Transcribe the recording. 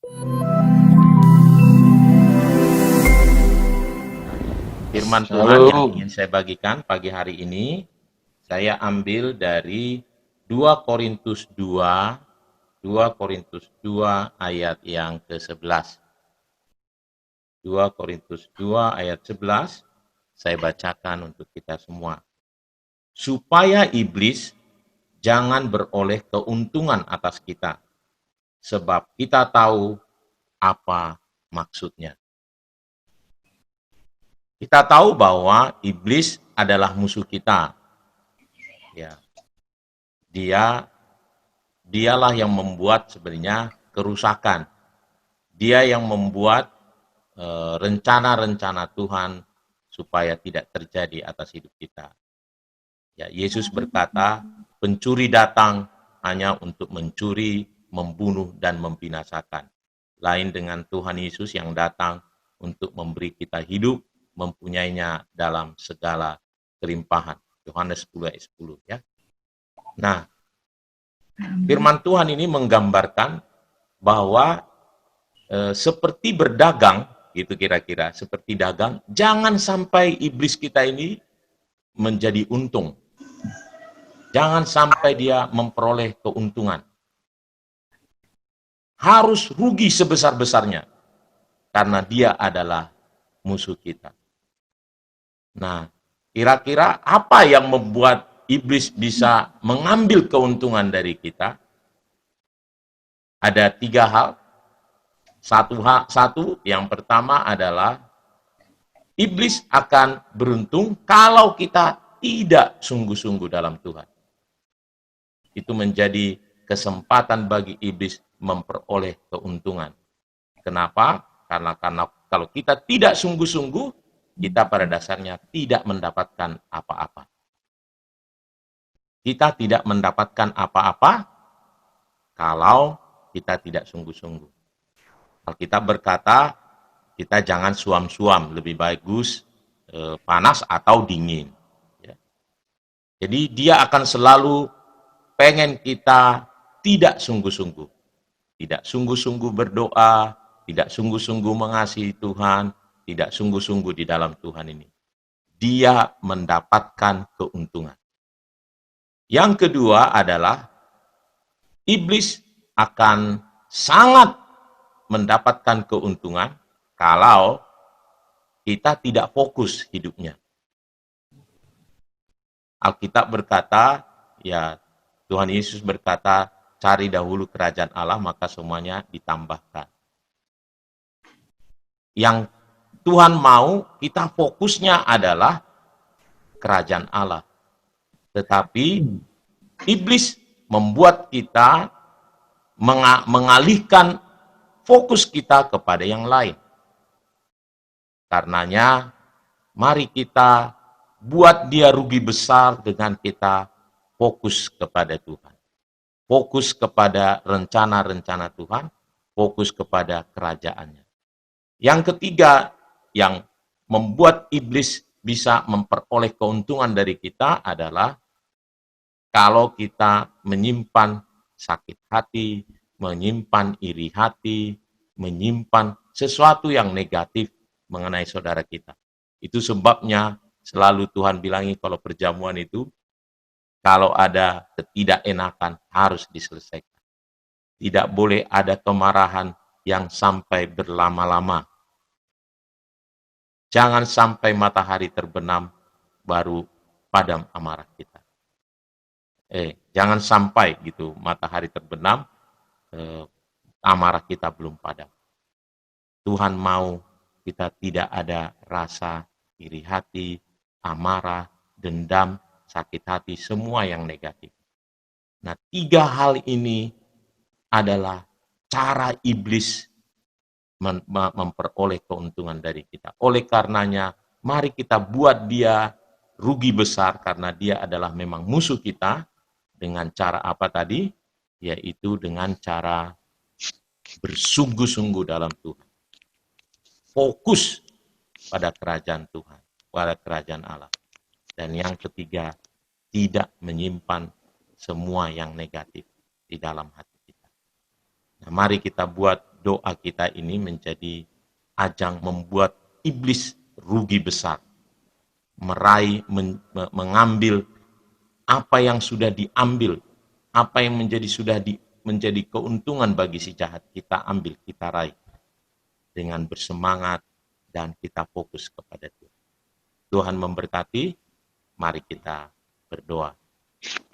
Firman Tuhan yang Halo. ingin saya bagikan pagi hari ini, saya ambil dari 2 Korintus 2, 2 Korintus 2 ayat yang ke-11. 2 Korintus 2 ayat 11, saya bacakan untuk kita semua. Supaya iblis jangan beroleh keuntungan atas kita, sebab kita tahu apa maksudnya. Kita tahu bahwa iblis adalah musuh kita. Ya, dialah yang membuat sebenarnya kerusakan. Dia yang membuat rencana-rencana Tuhan supaya tidak terjadi atas hidup kita. Ya, Yesus berkata, pencuri datang hanya untuk mencuri, membunuh, dan membinasakan. Lain dengan Tuhan Yesus yang datang untuk memberi kita hidup, mempunyainya dalam segala kelimpahan. Yohanes 10 ayat 10 ya. Nah, firman Tuhan ini menggambarkan bahwa seperti berdagang, gitu kira-kira, seperti dagang, jangan sampai iblis kita ini menjadi untung. Jangan sampai dia memperoleh keuntungan. Harus rugi sebesar-besarnya, karena dia adalah musuh kita. Nah, kira-kira apa yang membuat iblis bisa mengambil keuntungan dari kita? Ada 3 hal. Satu, yang pertama adalah iblis akan beruntung kalau kita tidak sungguh-sungguh dalam Tuhan. Itu menjadi kesempatan bagi iblis memperoleh keuntungan. Kenapa? Karena kalau kita tidak sungguh-sungguh, kita pada dasarnya tidak mendapatkan apa-apa. Kita tidak mendapatkan apa-apa kalau kita tidak sungguh-sungguh. Alkitab berkata, kita jangan suam-suam, lebih bagus panas atau dingin. Ya. Jadi dia akan selalu pengen kita tidak sungguh-sungguh. Tidak sungguh-sungguh berdoa, tidak sungguh-sungguh mengasihi Tuhan, tidak sungguh-sungguh di dalam Tuhan ini. Dia mendapatkan keuntungan. Yang kedua adalah iblis akan sangat mendapatkan keuntungan kalau kita tidak fokus hidupnya. Alkitab berkata, ya Tuhan Yesus berkata, cari dahulu kerajaan Allah, maka semuanya ditambahkan. Yang Tuhan mau, kita fokusnya adalah kerajaan Allah. Tetapi iblis membuat kita mengalihkan fokus kita kepada yang lain. Karenanya, mari kita buat dia rugi besar dengan kita fokus kepada Tuhan. Fokus kepada rencana-rencana Tuhan, fokus kepada kerajaannya. Yang ketiga, yang membuat iblis bisa memperoleh keuntungan dari kita adalah kalau kita menyimpan sakit hati, menyimpan iri hati, menyimpan sesuatu yang negatif mengenai saudara kita. Itu sebabnya selalu Tuhan bilangi kalau perjamuan itu, kalau ada ketidakenakan harus diselesaikan. Tidak boleh ada kemarahan yang sampai berlama-lama. Jangan sampai matahari terbenam baru padam amarah kita. Jangan sampai gitu matahari terbenam, amarah kita belum padam. Tuhan mau kita tidak ada rasa iri hati, amarah, dendam, sakit hati, semua yang negatif. Nah, 3 hal ini adalah cara iblis memperoleh keuntungan dari kita. Oleh karenanya, mari kita buat dia rugi besar karena dia adalah memang musuh kita dengan cara apa tadi? Yaitu dengan cara bersungguh-sungguh dalam Tuhan. Fokus pada kerajaan Tuhan, pada kerajaan Allah. Dan yang ketiga, tidak menyimpan semua yang negatif di dalam hati kita. Nah, mari kita buat doa kita ini menjadi ajang membuat iblis rugi besar, meraih, mengambil apa yang sudah diambil, apa yang menjadi keuntungan bagi si jahat, kita ambil, kita raih dengan bersemangat dan kita fokus kepada Tuhan. Tuhan memberkati, mari kita berdoa.